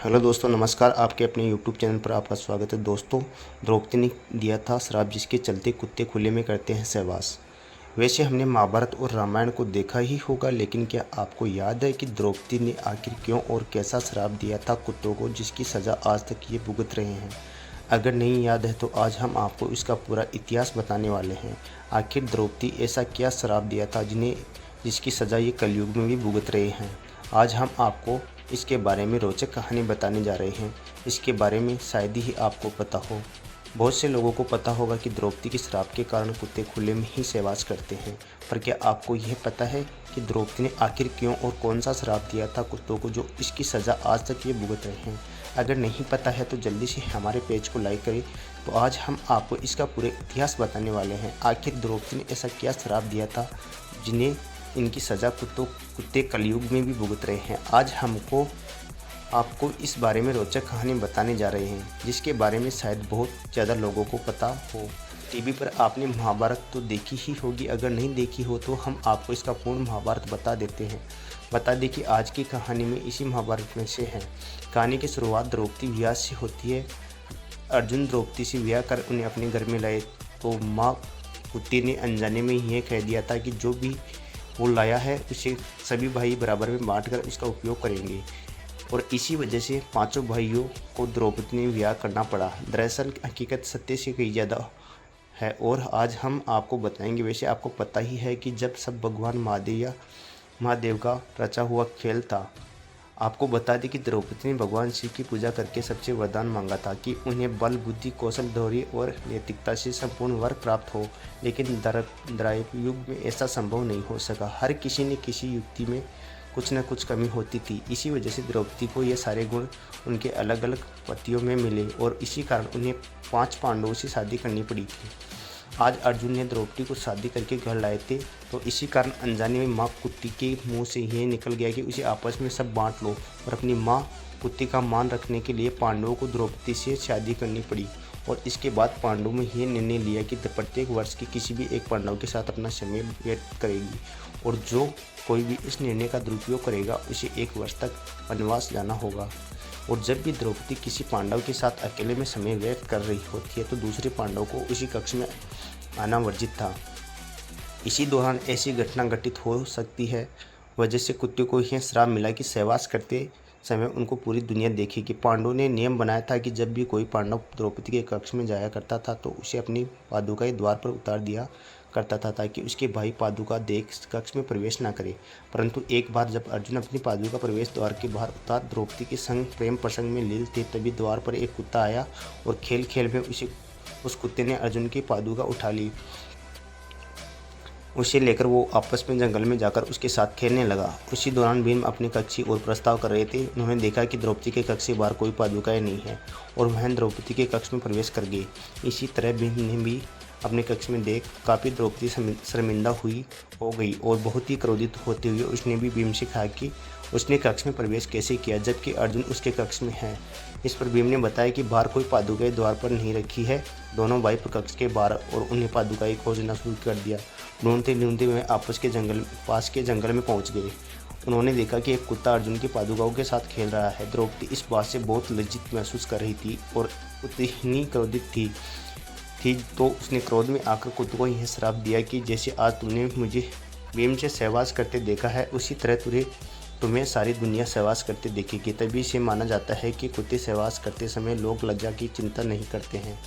Hello दोस्तों, नमस्कार। आपके अपने यूट्यूब चैनल पर आपका स्वागत है। दोस्तों, द्रौपदी ने दिया था श्राप, जिसके चलते कुत्ते खुले में करते हैं सहवास। वैसे हमने महाभारत और रामायण को देखा ही होगा, लेकिन क्या आपको याद है कि द्रौपदी ने आखिर क्यों और कैसा श्राप दिया था कुत्तों को, जिसकी सज़ा आज तक ये भुगत रहे हैं? अगर नहीं याद है तो आज हम आपको इसका पूरा इतिहास बताने वाले हैं। आखिर द्रौपदी ऐसा क्या श्राप दिया था जिसकी सज़ा ये कलयुग में भी भुगत रहे हैं? आज हम आपको इसके बारे में रोचक कहानी बताने जा रहे हैं। इसके बारे में शायद ही आपको पता हो। बहुत से लोगों को पता होगा कि द्रौपदी के श्राप के कारण कुत्ते खुले में ही सहवास करते हैं, पर क्या आपको यह पता है कि द्रौपदी ने आखिर क्यों और कौन सा श्राप दिया था कुत्तों को, जो इसकी सज़ा आज तक ये भुगत रहे हैं? अगर नहीं पता है तो जल्दी से हमारे पेज को लाइक करें। तो आज हम आपको इसका पूरे इतिहास बताने वाले हैं। आखिर द्रौपदी ने ऐसा क्या श्राप दिया था जिन्हें इनकी सज़ा कुत्ते कलयुग में भी भुगत रहे हैं? आज आपको इस बारे में रोचक कहानी बताने जा रहे हैं, जिसके बारे में शायद बहुत ज़्यादा लोगों को पता हो। टीवी पर आपने महाभारत तो देखी ही होगी, अगर नहीं देखी हो तो हम आपको इसका पूर्ण महाभारत बता देते हैं। बता दें कि आज की कहानी में इसी महाभारत में से है। कहानी की शुरुआत द्रौपदी विवाह से होती है। अर्जुन द्रौपदी से विवाह कर उन्हें अपने घर में लाए तो माँ कुंती ने अनजाने में यह कह दिया था कि जो भी वो लाया है उसे सभी भाई बराबर में बांटकर इसका उपयोग करेंगे, और इसी वजह से पांचों भाइयों को द्रौपदी ने विवाह करना पड़ा। दरअसल हकीकत सत्य से कहीं ज़्यादा है और आज हम आपको बताएंगे। वैसे आपको पता ही है कि जब सब भगवान महादेव का रचा हुआ खेल था। आपको बता दें कि द्रौपदी ने भगवान शिव की पूजा करके सबसे वरदान मांगा था कि उन्हें बल, बुद्धि, कौशल, धैर्य और नैतिकता से संपूर्ण वर प्राप्त हो, लेकिन द्वापर युग में ऐसा संभव नहीं हो सका। हर किसी ने किसी युक्ति में कुछ न कुछ कमी होती थी। इसी वजह से द्रौपदी को ये सारे गुण उनके अलग अलग पतियों में मिले और इसी कारण उन्हें 5 पांडवों से शादी करनी पड़ी थी। आज अर्जुन ने द्रौपदी को शादी करके घर लाए थे, तो इसी कारण अनजाने में माँ कुंती के मुंह से ये निकल गया कि उसे आपस में सब बांट लो, और अपनी माँ कुंती का मान रखने के लिए पांडवों को द्रौपदी से शादी करनी पड़ी। और इसके बाद पांडवों में ये निर्णय लिया कि प्रत्येक वर्ष की किसी भी एक पांडव के साथ अपना समय व्यतीत करेगी, और जो कोई भी इस निर्णय का दुरुपयोग करेगा उसे 1 वर्ष तक वनवास जाना होगा। और जब भी द्रौपदी किसी पांडव के साथ अकेले में समय व्यक्त कर रही होती है तो दूसरे पांडव को उसी कक्ष में आना वर्जित था। इसी दौरान ऐसी घटना घटित हो सकती है, वजह से कुत्ते को यह श्राप मिला कि सहवास करते समय उनको पूरी दुनिया देखेगी। पांडवों ने नियम बनाया था कि जब भी कोई पांडव द्रौपदी के कक्ष में जाया करता था तो उसे अपनी पादुकाएं द्वार पर उतार दिया करता था, ताकि उसके भाई पादुका देख कक्ष में प्रवेश न करे। परंतु एक बार जब अर्जुन अपनी पादुका प्रवेश द्वार के बाहर उतार द्रौपदी के संग प्रेम प्रसंग में लीन थे, तभी द्वार पर एक कुत्ता आया और खेल खेल में उस कुत्ते ने अर्जुन की पादुका उठा ली। उसे लेकर वो आपस में जंगल में जाकर उसके साथ खेलने लगा। उसी दौरान भीम अपने कक्ष की ओर प्रस्ताव कर रहे थे। उन्होंने देखा कि द्रौपदी के कक्ष से बाहर कोई पादुकाएं नहीं है और वह द्रौपदी के कक्ष में प्रवेश कर गए। इसी तरह भीम ने भी अपने कक्ष में देख काफ़ी द्रौपदी शर्मिंदा हो गई और बहुत ही क्रोधित होते हुए उसने भी भीम से कहा कि उसने कक्ष में प्रवेश कैसे किया, जबकि अर्जुन उसके कक्ष में है। इस पर भीम ने बताया कि बाहर कोई पादुकाएं द्वार पर नहीं रखी है। दोनों भाई कक्ष के बाहर और उन्हें पादुकाएं खोजना शुरू कर दिया। ढूंढते ढूंढते वे पास के जंगल में पहुंच गए। उन्होंने देखा कि एक कुत्ता अर्जुन की पादुकाओं के साथ खेल रहा है। द्रौपदी इस बात से बहुत लज्जित महसूस कर रही थी और उतनी क्रोधित थी तो उसने क्रोध में आकर कुत्ते को यह श्राप दिया कि जैसे आज तुमने मुझे भीम से सहवास करते देखा है, उसी तरह तुम्हें सारी दुनिया सहवास करते देखेगी। तभी से माना जाता है कि कुत्ते सहवास करते समय लोग लज्जा की चिंता नहीं करते हैं।